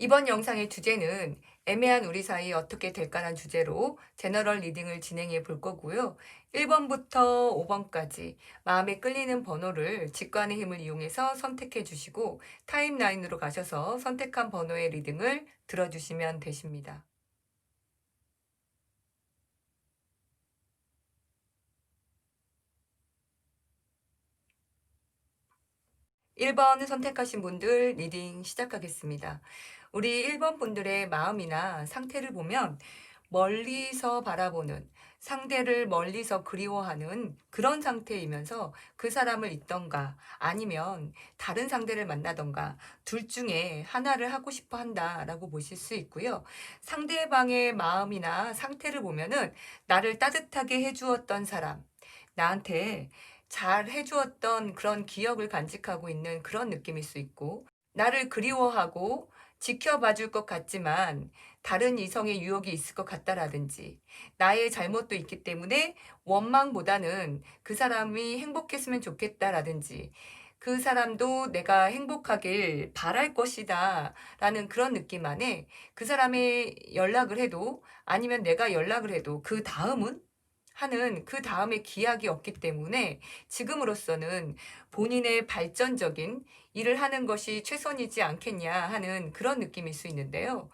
이번 영상의 주제는 애매한 우리 사이 어떻게 될까란 주제로 제너럴 리딩을 진행해 볼 거고요. 1번부터 5번까지 마음에 끌리는 번호를 직관의 힘을 이용해서 선택해 주시고 타임라인으로 가셔서 선택한 번호의 리딩을 들어주시면 되십니다. 1번 선택하신 분들 리딩 시작하겠습니다. 우리 1번 분들의 마음이나 상태를 보면 멀리서 바라보는, 상대를 멀리서 그리워하는 그런 상태이면서 그 사람을 잊던가 아니면 다른 상대를 만나던가 둘 중에 하나를 하고 싶어 한다라고 보실 수 있고요. 상대방의 마음이나 상태를 보면은 나를 따뜻하게 해주었던 사람, 나한테 잘 해주었던 그런 기억을 간직하고 있는 그런 느낌일 수 있고, 나를 그리워하고 지켜봐 줄 것 같지만 다른 이성의 유혹이 있을 것 같다라든지, 나의 잘못도 있기 때문에 원망보다는 그 사람이 행복했으면 좋겠다라든지, 그 사람도 내가 행복하길 바랄 것이다 라는 그런 느낌 안에 그 사람의 연락을 해도 아니면 내가 연락을 해도 그 다음은 하는 그 다음에 기약이 없기 때문에 지금으로서는 본인의 발전적인 일을 하는 것이 최선이지 않겠냐 하는 그런 느낌일 수 있는데요.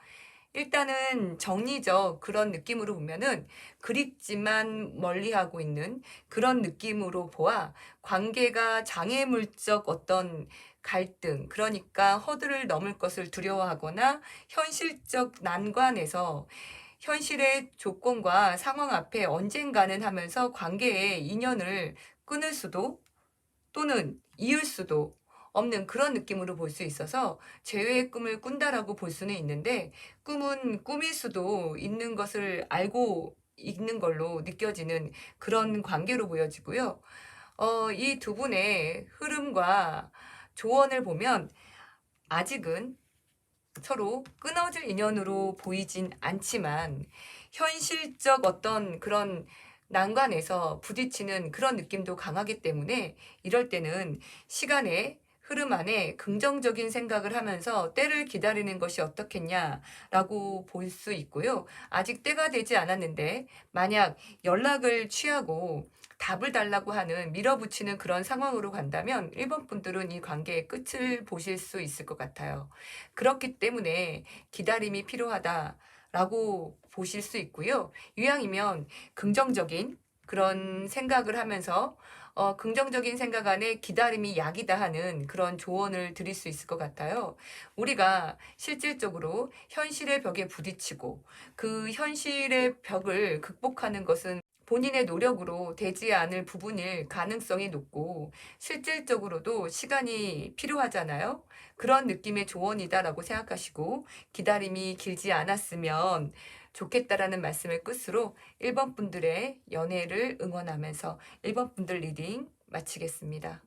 일단은 정리적 그런 느낌으로 보면은 그립지만 멀리하고 있는 그런 느낌으로 보아 관계가 장애물적 어떤 갈등, 그러니까 허들을 넘을 것을 두려워하거나 현실적 난관에서 현실의 조건과 상황 앞에 언젠가는 하면서 관계의 인연을 끊을 수도 또는 이을 수도 없는 그런 느낌으로 볼 수 있어서 재회의 꿈을 꾼다라고 볼 수는 있는데, 꿈은 꿈일 수도 있는 것을 알고 있는 걸로 느껴지는 그런 관계로 보여지고요. 이 두 분의 흐름과 조언을 보면 아직은 서로 끊어질 인연으로 보이진 않지만 현실적 어떤 그런 난관에서 부딪히는 그런 느낌도 강하기 때문에 이럴 때는 시간의 흐름 안에 긍정적인 생각을 하면서 때를 기다리는 것이 어떻겠냐라고 볼 수 있고요. 아직 때가 되지 않았는데 만약 연락을 취하고 답을 달라고 하는 밀어붙이는 그런 상황으로 간다면 1번 분들은 이 관계의 끝을 보실 수 있을 것 같아요. 그렇기 때문에 기다림이 필요하다라고 보실 수 있고요. 유양이면 긍정적인 그런 생각을 하면서 긍정적인 생각 안에 기다림이 약이다 하는 그런 조언을 드릴 수 있을 것 같아요. 우리가 실질적으로 현실의 벽에 부딪히고 그 현실의 벽을 극복하는 것은 본인의 노력으로 되지 않을 부분일 가능성이 높고 실질적으로도 시간이 필요하잖아요. 그런 느낌의 조언이다라고 생각하시고 기다림이 길지 않았으면 좋겠다라는 말씀을 끝으로 1번 분들의 연애를 응원하면서 1번 분들 리딩 마치겠습니다.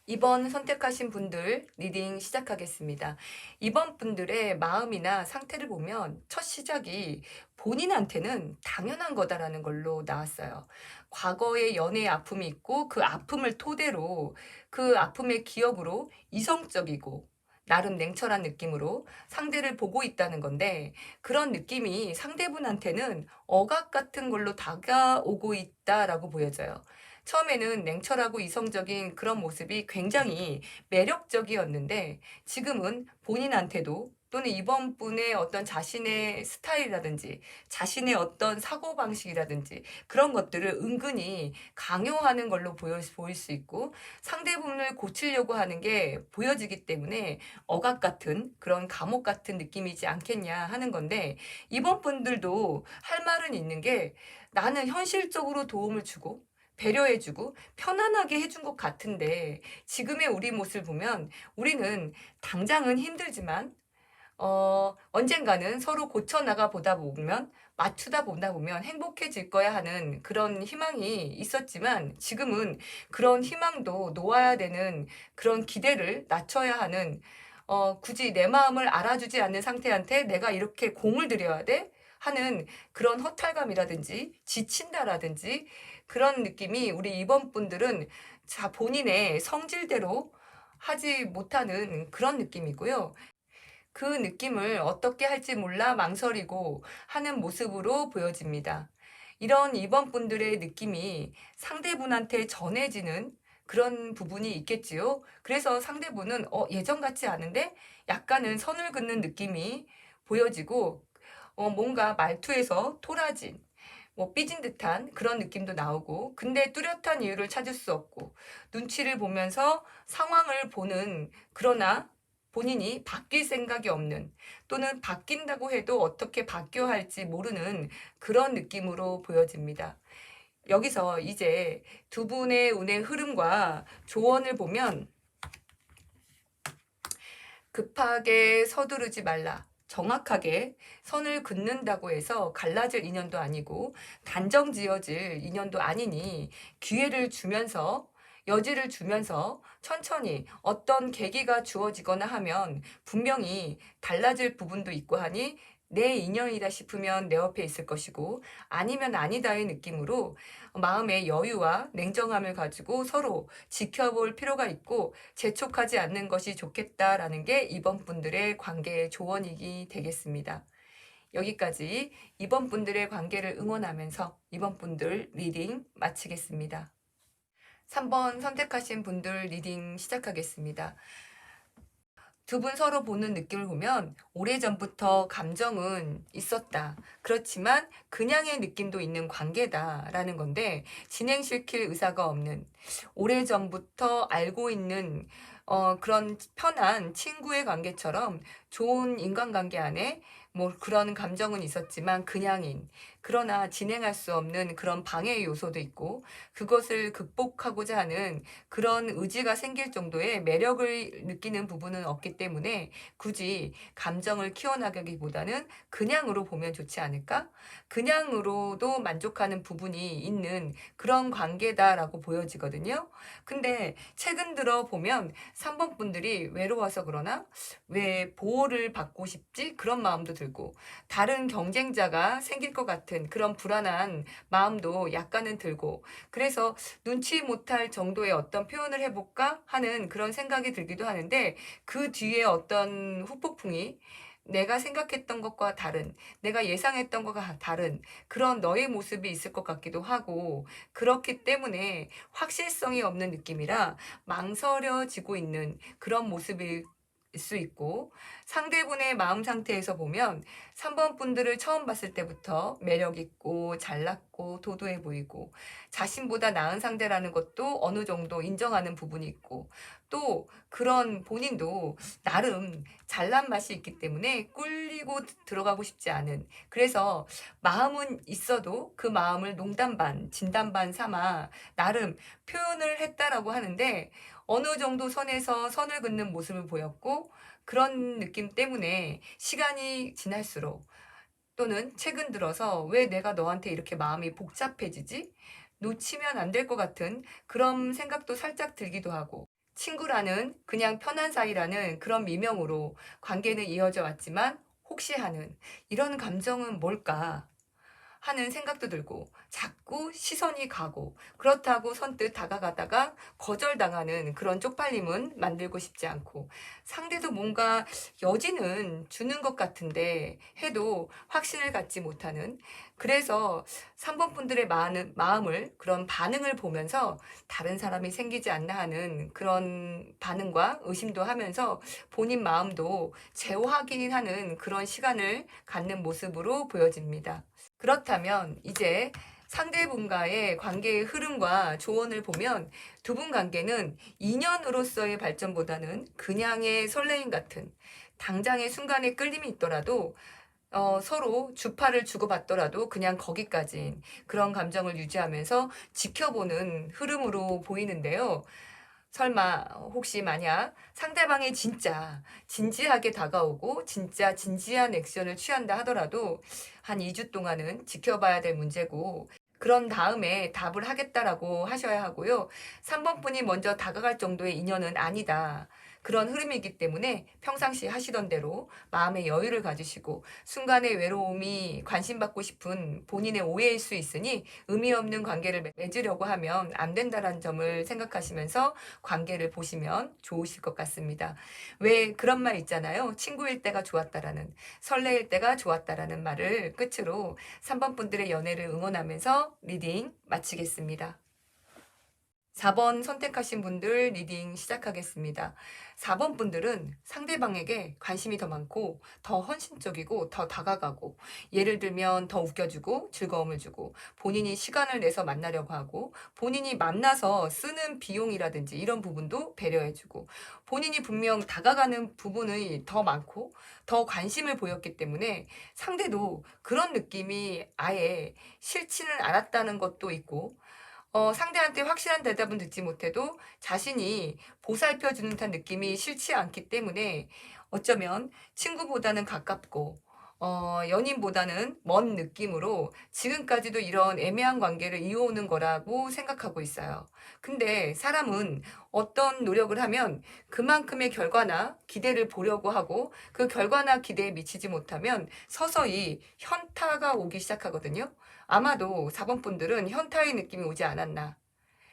2번 선택하신 분들 리딩 시작하겠습니다. 2번 분들의 마음이나 상태를 보면 첫 시작이 본인한테는 당연한 거다라는 걸로 나왔어요. 과거의 연애의 아픔이 있고 그 아픔을 토대로 그 아픔의 기억으로 이성적이고 나름 냉철한 느낌으로 상대를 보고 있다는 건데, 그런 느낌이 상대분한테는 억압 같은 걸로 다가오고 있다라고 보여져요. 처음에는 냉철하고 이성적인 그런 모습이 굉장히 매력적이었는데 지금은 본인한테도 또는 이번 분의 어떤 자신의 스타일이라든지 자신의 어떤 사고방식이라든지 그런 것들을 은근히 강요하는 걸로 보일 수 있고 상대분을 고치려고 하는 게 보여지기 때문에 억압 같은 그런 감옥 같은 느낌이지 않겠냐 하는 건데, 이번 분들도 할 말은 있는 게 나는 현실적으로 도움을 주고 배려해주고 편안하게 해준 것 같은데 지금의 우리 모습을 보면 우리는 당장은 힘들지만 언젠가는 서로 고쳐나가 보다 보면 맞추다 보다 보면 행복해질 거야 하는 그런 희망이 있었지만 지금은 그런 희망도 놓아야 되는 그런 기대를 낮춰야 하는, 굳이 내 마음을 알아주지 않는 상태한테 내가 이렇게 공을 들여야 돼? 하는 그런 허탈감이라든지 지친다라든지 그런 느낌이 우리 이번 분들은 본인의 성질대로 하지 못하는 그런 느낌이고요. 그 느낌을 어떻게 할지 몰라 망설이고 하는 모습으로 보여집니다. 이런 2번 분들의 느낌이 상대분한테 전해지는 그런 부분이 있겠지요. 그래서 상대분은 예전 같지 않은데 약간은 선을 긋는 느낌이 보여지고 뭔가 말투에서 토라진 삐진 듯한 그런 느낌도 나오고, 근데 뚜렷한 이유를 찾을 수 없고 눈치를 보면서 상황을 보는, 그러나 본인이 바뀔 생각이 없는, 또는 바뀐다고 해도 어떻게 바뀌어야 할지 모르는 그런 느낌으로 보여집니다. 여기서 이제 두 분의 운의 흐름과 조언을 보면, 급하게 서두르지 말라. 정확하게 선을 긋는다고 해서 갈라질 인연도 아니고 단정 지어질 인연도 아니니, 기회를 주면서, 여지를 주면서 천천히 어떤 계기가 주어지거나 하면 분명히 달라질 부분도 있고 하니, 내 인연이다 싶으면 내 옆에 있을 것이고 아니면 아니다의 느낌으로 마음의 여유와 냉정함을 가지고 서로 지켜볼 필요가 있고, 재촉하지 않는 것이 좋겠다라는 게 2번 분들의 관계의 조언이 되겠습니다. 여기까지 2번 분들의 관계를 응원하면서 2번 분들 리딩 마치겠습니다. 3번 선택하신 분들 리딩 시작하겠습니다. 두 분 서로 보는 느낌을 보면 오래전부터 감정은 있었다. 그렇지만 그냥의 느낌도 있는 관계다라는 건데, 진행시킬 의사가 없는, 오래전부터 알고 있는 그런 편한 친구의 관계처럼 좋은 인간관계 안에 그런 감정은 있었지만 그냥인, 그러나 진행할 수 없는 그런 방해 요소도 있고, 그것을 극복하고자 하는 그런 의지가 생길 정도의 매력을 느끼는 부분은 없기 때문에 굳이 감정을 키워나가기보다는 그냥으로 보면 좋지 않을까? 그냥으로도 만족하는 부분이 있는 그런 관계다라고 보여지거든요. 근데 최근 들어 보면 3번 분들이 외로워서 그러나 왜 보호를 받고 싶지? 그런 마음도 들고, 다른 경쟁자가 생길 것 같은 그런 불안한 마음도 약간은 들고, 그래서 눈치 못할 정도의 어떤 표현을 해볼까 하는 그런 생각이 들기도 하는데, 그 뒤에 어떤 후폭풍이 내가 생각했던 것과 다른, 내가 예상했던 것과 다른 그런 너의 모습이 있을 것 같기도 하고, 그렇기 때문에 확실성이 없는 느낌이라 망설여지고 있는 그런 모습일 수 있고, 상대분의 마음 상태에서 보면 3번 분들을 처음 봤을 때부터 매력 있고 잘났고 도도해 보이고 자신보다 나은 상대라는 것도 어느 정도 인정하는 부분이 있고, 또 그런 본인도 나름 잘난 맛이 있기 때문에 꿀리고 들어가고 싶지 않은, 그래서 마음은 있어도 그 마음을 농담 반 진담 반 삼아 나름 표현을 했다라고 하는데, 어느 정도 선에서 선을 긋는 모습을 보였고, 그런 느낌 때문에 시간이 지날수록, 또는 최근 들어서 왜 내가 너한테 이렇게 마음이 복잡해지지? 놓치면 안 될 것 같은 그런 생각도 살짝 들기도 하고, 친구라는 그냥 편한 사이라는 그런 미명으로 관계는 이어져 왔지만 혹시 하는 이런 감정은 뭘까 하는 생각도 들고, 자꾸 시선이 가고, 그렇다고 선뜻 다가가다가 거절당하는 그런 쪽팔림은 만들고 싶지 않고, 상대도 뭔가 여지는 주는 것 같은데 해도 확신을 갖지 못하는, 그래서 3번 분들의 마음을, 그런 반응을 보면서 다른 사람이 생기지 않나 하는 그런 반응과 의심도 하면서 본인 마음도 재확인하는 그런 시간을 갖는 모습으로 보여집니다. 그렇다면 이제 상대분과의 관계의 흐름과 조언을 보면, 두 분 관계는 인연으로서의 발전보다는 그냥의 설레임 같은, 당장의 순간의 끌림이 있더라도 서로 주파를 주고받더라도 그냥 거기까지인 그런 감정을 유지하면서 지켜보는 흐름으로 보이는데요. 설마 혹시 만약 상대방이 진짜 진지하게 다가오고 진짜 진지한 액션을 취한다 하더라도 한 2주 동안은 지켜봐야 될 문제고, 그런 다음에 답을 하겠다라고 하셔야 하고요. 3번 분이 먼저 다가갈 정도의 인연은 아니다. 그런 흐름이기 때문에 평상시 하시던 대로 마음의 여유를 가지시고 순간의 외로움이 관심받고 싶은 본인의 오해일 수 있으니 의미 없는 관계를 맺으려고 하면 안 된다는 점을 생각하시면서 관계를 보시면 좋으실 것 같습니다. 왜 그런 말 있잖아요. 친구일 때가 좋았다라는, 설레일 때가 좋았다라는 말을 끝으로 3번 분들의 연애를 응원하면서 리딩 마치겠습니다. 4번 선택하신 분들 리딩 시작하겠습니다. 4번 분들은 상대방에게 관심이 더 많고 더 헌신적이고 더 다가가고, 예를 들면 더 웃겨주고 즐거움을 주고 본인이 시간을 내서 만나려고 하고 본인이 만나서 쓰는 비용이라든지 이런 부분도 배려해주고, 본인이 분명 다가가는 부분이 더 많고 더 관심을 보였기 때문에 상대도 그런 느낌이 아예 싫지는 않았다는 것도 있고, 상대한테 확실한 대답은 듣지 못해도 자신이 보살펴주는 듯한 느낌이 싫지 않기 때문에 어쩌면 친구보다는 가깝고, 연인보다는 먼 느낌으로 지금까지도 이런 애매한 관계를 이어오는 거라고 생각하고 있어요. 근데 사람은 어떤 노력을 하면 그만큼의 결과나 기대를 보려고 하고, 그 결과나 기대에 미치지 못하면 서서히 현타가 오기 시작하거든요. 아마도 4번 분들은 현타의 느낌이 오지 않았나.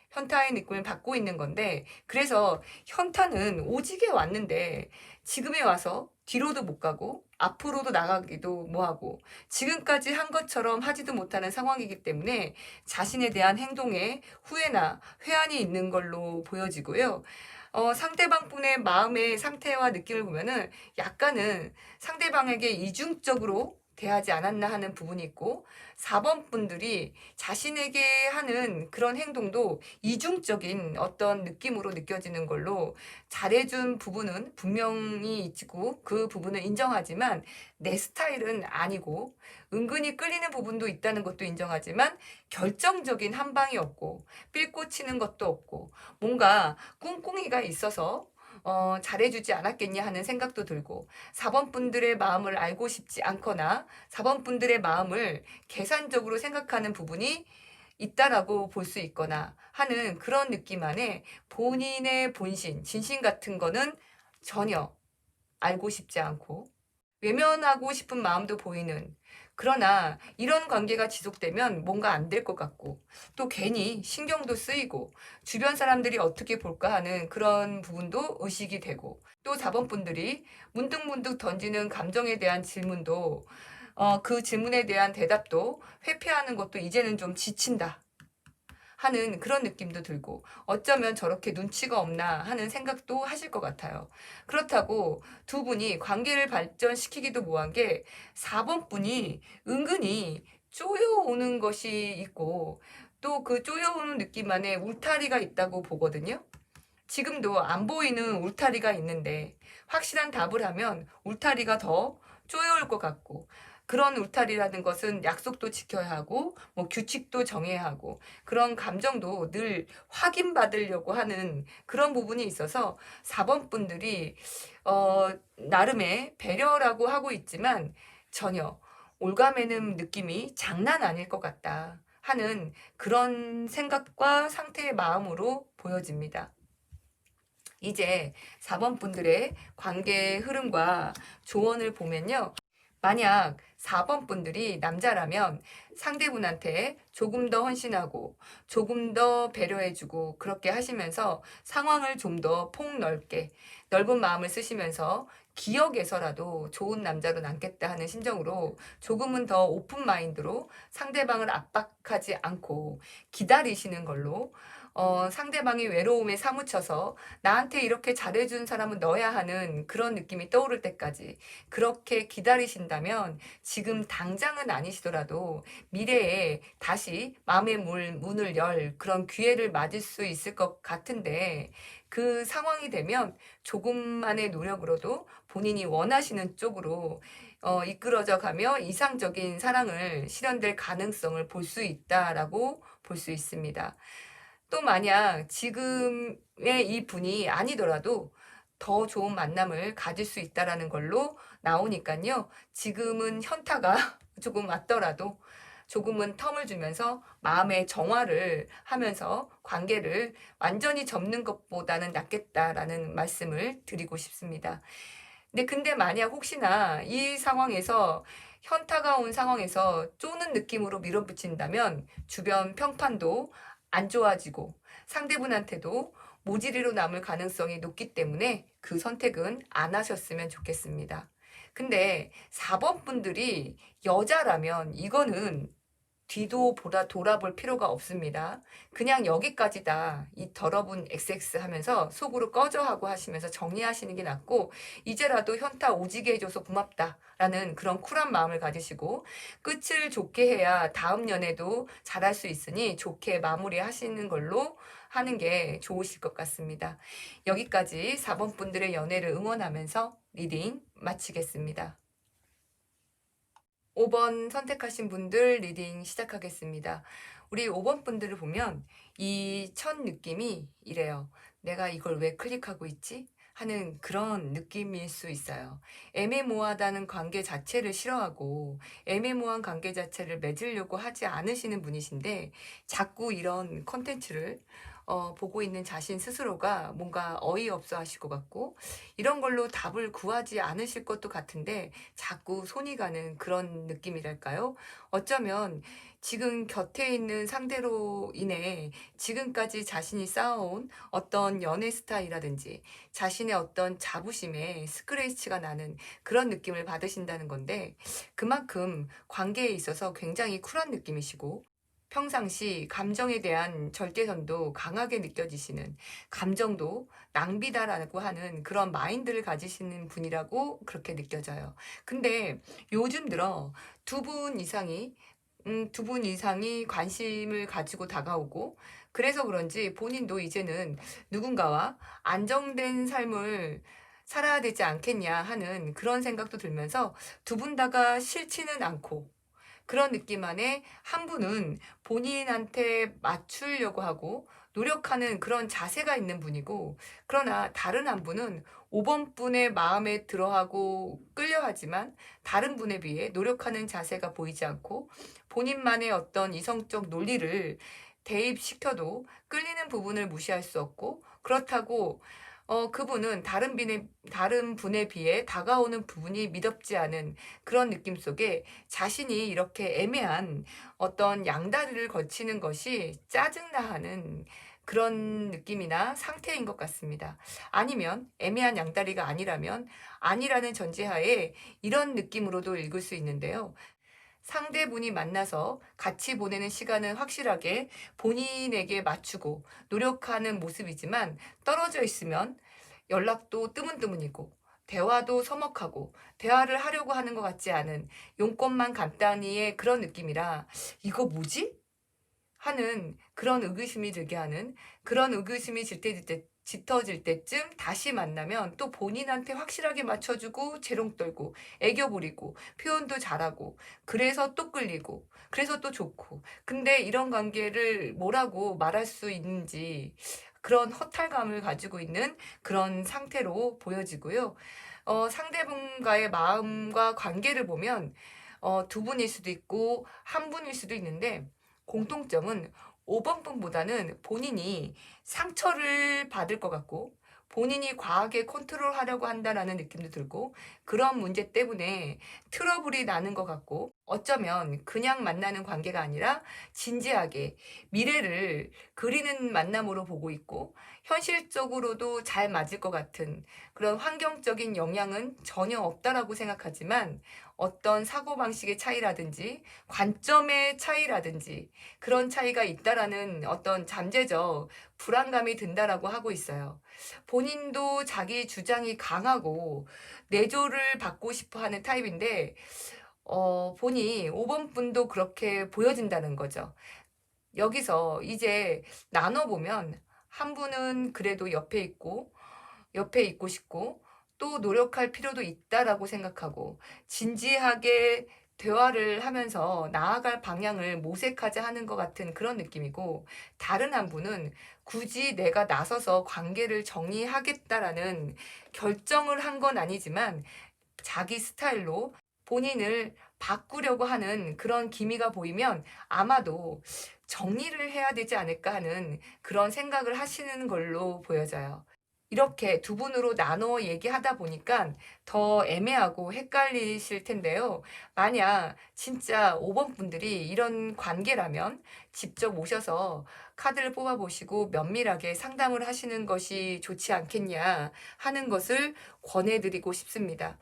현타의 느낌을 받고 있는 건데, 그래서 현타는 오지게 왔는데 지금에 와서 뒤로도 못 가고 앞으로도 나가기도 뭐하고 지금까지 한 것처럼 하지도 못하는 상황이기 때문에 자신에 대한 행동에 후회나 회한이 있는 걸로 보여지고요. 상대방 분의 마음의 상태와 느낌을 보면은 약간은 상대방에게 이중적으로 대하지 않았나 하는 부분이 있고, 4번 분들이 자신에게 하는 그런 행동도 이중적인 어떤 느낌으로 느껴지는 걸로, 잘해준 부분은 분명히 있고 그 부분을 인정하지만 내 스타일은 아니고, 은근히 끌리는 부분도 있다는 것도 인정하지만 결정적인 한 방이 없고 삘꽂히는 것도 없고 뭔가 꿍꿍이가 있어서 잘해주지 않았겠냐 하는 생각도 들고, 4번 분들의 마음을 알고 싶지 않거나 4번 분들의 마음을 계산적으로 생각하는 부분이 있다라고 볼 수 있거나 하는 그런 느낌 안에 본인의 본신, 진심 같은 거는 전혀 알고 싶지 않고 외면하고 싶은 마음도 보이는, 그러나 이런 관계가 지속되면 뭔가 안 될 것 같고 또 괜히 신경도 쓰이고 주변 사람들이 어떻게 볼까 하는 그런 부분도 의식이 되고, 또 4번 분들이 문득문득 던지는 감정에 대한 질문도 그 질문에 대한 대답도 회피하는 것도 이제는 좀 지친다 하는 그런 느낌도 들고, 어쩌면 저렇게 눈치가 없나 하는 생각도 하실 것 같아요. 그렇다고 두 분이 관계를 발전시키기도 뭐한 게 4번 분이 은근히 쪼여오는 것이 있고 또 그 쪼여오는 느낌 안에 울타리가 있다고 보거든요. 지금도 안 보이는 울타리가 있는데 확실한 답을 하면 울타리가 더 쪼여올 것 같고, 그런 울타리라는 것은 약속도 지켜야 하고 뭐 규칙도 정해야 하고 그런 감정도 늘 확인받으려고 하는 그런 부분이 있어서 4번 분들이 나름의 배려라고 하고 있지만 전혀 올가매는 느낌이 장난 아닐 것 같다 하는 그런 생각과 상태의 마음으로 보여집니다. 이제 4번 분들의 관계 흐름과 조언을 보면요. 만약 4번 분들이 남자라면 상대분한테 조금 더 헌신하고 조금 더 배려해주고 그렇게 하시면서 상황을 좀 더 폭넓게 넓은 마음을 쓰시면서 기억에서라도 좋은 남자로 남겠다 하는 심정으로 조금은 더 오픈 마인드로 상대방을 압박하지 않고 기다리시는 걸로, 상대방이 외로움에 사무쳐서 나한테 이렇게 잘해준 사람은 너야 하는 그런 느낌이 떠오를 때까지 그렇게 기다리신다면 지금 당장은 아니시더라도 미래에 다시 마음의 문을 열 그런 기회를 맞을 수 있을 것 같은데, 그 상황이 되면 조금만의 노력으로도 본인이 원하시는 쪽으로 이끌어져 가며 이상적인 사랑을 실현될 가능성을 볼 수 있다라고 볼 수 있습니다. 또 만약 지금의 이 분이 아니더라도 더 좋은 만남을 가질 수 있다라는 걸로 나오니까요. 지금은 현타가 조금 왔더라도 조금은 텀을 주면서 마음의 정화를 하면서 관계를 완전히 접는 것보다는 낫겠다라는 말씀을 드리고 싶습니다. 근데 만약 혹시나 이 상황에서 현타가 온 상황에서 쪼는 느낌으로 밀어붙인다면 주변 평판도 안 좋아지고 상대분한테도 모질이로 남을 가능성이 높기 때문에 그 선택은 안 하셨으면 좋겠습니다. 근데 4번 분들이 여자라면 이거는 뒤도 돌아볼 필요가 없습니다. 그냥 여기까지다. 이 더러운 XX 하면서 속으로 꺼져 하고 하시면서 정리하시는 게 낫고, 이제라도 현타 오지게 해줘서 고맙다. 라는 그런 쿨한 마음을 가지시고, 끝을 좋게 해야 다음 연애도 잘할 수 있으니 좋게 마무리하시는 걸로 하는 게 좋으실 것 같습니다. 여기까지 4번 분들의 연애를 응원하면서 리딩 마치겠습니다. 5번 선택하신 분들 리딩 시작하겠습니다. 우리 5번 분들을 보면 이 첫 느낌이 이래요. 내가 이걸 왜 클릭하고 있지? 하는 그런 느낌일 수 있어요. 애매모호하다는 관계 자체를 싫어하고 애매모호한 관계 자체를 맺으려고 하지 않으시는 분이신데 자꾸 이런 컨텐츠를 보고 있는 자신 스스로가 뭔가 어이없어 하실 것 같고 이런 걸로 답을 구하지 않으실 것도 같은데 자꾸 손이 가는 그런 느낌이랄까요? 어쩌면 지금 곁에 있는 상대로 인해 지금까지 자신이 쌓아온 어떤 연애 스타일이라든지 자신의 어떤 자부심에 스크래치가 나는 그런 느낌을 받으신다는 건데 그만큼 관계에 있어서 굉장히 쿨한 느낌이시고 평상시 감정에 대한 절대선도 강하게 느껴지시는 감정도 낭비다라고 하는 그런 마인드를 가지시는 분이라고 그렇게 느껴져요. 근데 요즘 들어 두 분 이상이 관심을 가지고 다가오고 그래서 그런지 본인도 이제는 누군가와 안정된 삶을 살아야 되지 않겠냐 하는 그런 생각도 들면서 두 분 다가 싫지는 않고 그런 느낌 안에 한 분은 본인한테 맞추려고 하고 노력하는 그런 자세가 있는 분이고, 그러나 다른 한 분은 5번 분의 마음에 들어하고 끌려하지만 다른 분에 비해 노력하는 자세가 보이지 않고 본인만의 어떤 이성적 논리를 대입시켜도 끌리는 부분을 무시할 수 없고, 그렇다고 그분은 다른 분에 비해 다가오는 부분이 미덥지 않은 그런 느낌 속에 자신이 이렇게 애매한 어떤 양다리를 거치는 것이 짜증나 하는 그런 느낌이나 상태인 것 같습니다. 아니면 애매한 양다리가 아니라면 아니라는 전제하에 이런 느낌으로도 읽을 수 있는데요. 상대분이 만나서 같이 보내는 시간은 확실하게 본인에게 맞추고 노력하는 모습이지만 떨어져 있으면 연락도 뜨문뜨문이고 대화도 서먹하고 대화를 하려고 하는 것 같지 않은 용건만 간단히의 그런 느낌이라 이거 뭐지? 하는 그런 의구심이 들게 하는 그런 의구심이 짙어질 때쯤 다시 만나면 또 본인한테 확실하게 맞춰주고 재롱 떨고 애교 부리고 표현도 잘하고 그래서 또 끌리고 그래서 또 좋고 근데 이런 관계를 뭐라고 말할 수 있는지 그런 허탈감을 가지고 있는 그런 상태로 보여지고요. 상대분과의 마음과 관계를 보면 두 분일 수도 있고 한 분일 수도 있는데 공통점은 5번 분보다는 본인이 상처를 받을 것 같고 본인이 과하게 컨트롤하려고 한다라는 느낌도 들고 그런 문제 때문에 트러블이 나는 것 같고 어쩌면 그냥 만나는 관계가 아니라 진지하게 미래를 그리는 만남으로 보고 있고 현실적으로도 잘 맞을 것 같은 그런 환경적인 영향은 전혀 없다라고 생각하지만 어떤 사고방식의 차이라든지 관점의 차이라든지 그런 차이가 있다라는 어떤 잠재적 불안감이 든다라고 하고 있어요. 본인도 자기 주장이 강하고 내조를 받고 싶어 하는 타입인데, 보니 5번 분도 그렇게 보여진다는 거죠. 여기서 이제 나눠보면 한 분은 그래도 옆에 있고 싶고, 또 노력할 필요도 있다라고 생각하고, 진지하게 대화를 하면서 나아갈 방향을 모색하자 하는 것 같은 그런 느낌이고, 다른 한 분은 굳이 내가 나서서 관계를 정리하겠다라는 결정을 한 건 아니지만, 자기 스타일로 본인을 바꾸려고 하는 그런 기미가 보이면 아마도 정리를 해야 되지 않을까 하는 그런 생각을 하시는 걸로 보여져요. 이렇게 두 분으로 나눠 얘기하다 보니까 더 애매하고 헷갈리실 텐데요. 만약 진짜 5번 분들이 이런 관계라면 직접 오셔서 카드를 뽑아보시고 면밀하게 상담을 하시는 것이 좋지 않겠냐 하는 것을 권해드리고 싶습니다.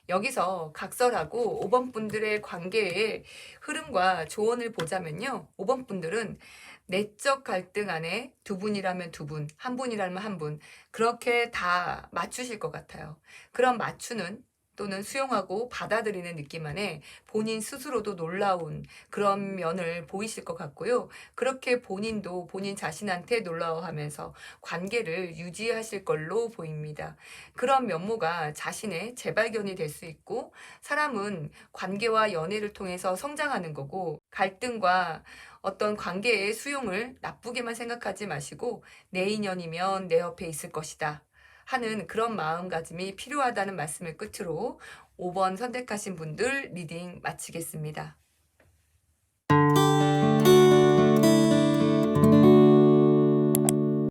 여기서 각설하고 5번 분들의 관계의 흐름과 조언을 보자면요. 5번 분들은 내적 갈등 안에 두 분이라면 두 분, 한 분이라면 한 분, 그렇게 다 맞추실 것 같아요. 그런 맞추는 또는 수용하고 받아들이는 느낌 안에 본인 스스로도 놀라운 그런 면을 보이실 것 같고요. 그렇게 본인도 본인 자신한테 놀라워하면서 관계를 유지하실 걸로 보입니다. 그런 면모가 자신의 재발견이 될 수 있고, 사람은 관계와 연애를 통해서 성장하는 거고, 갈등과 어떤 관계의 수용을 나쁘게만 생각하지 마시고 내 인연이면 내 옆에 있을 것이다 하는 그런 마음가짐이 필요하다는 말씀을 끝으로 5번 선택하신 분들 리딩 마치겠습니다.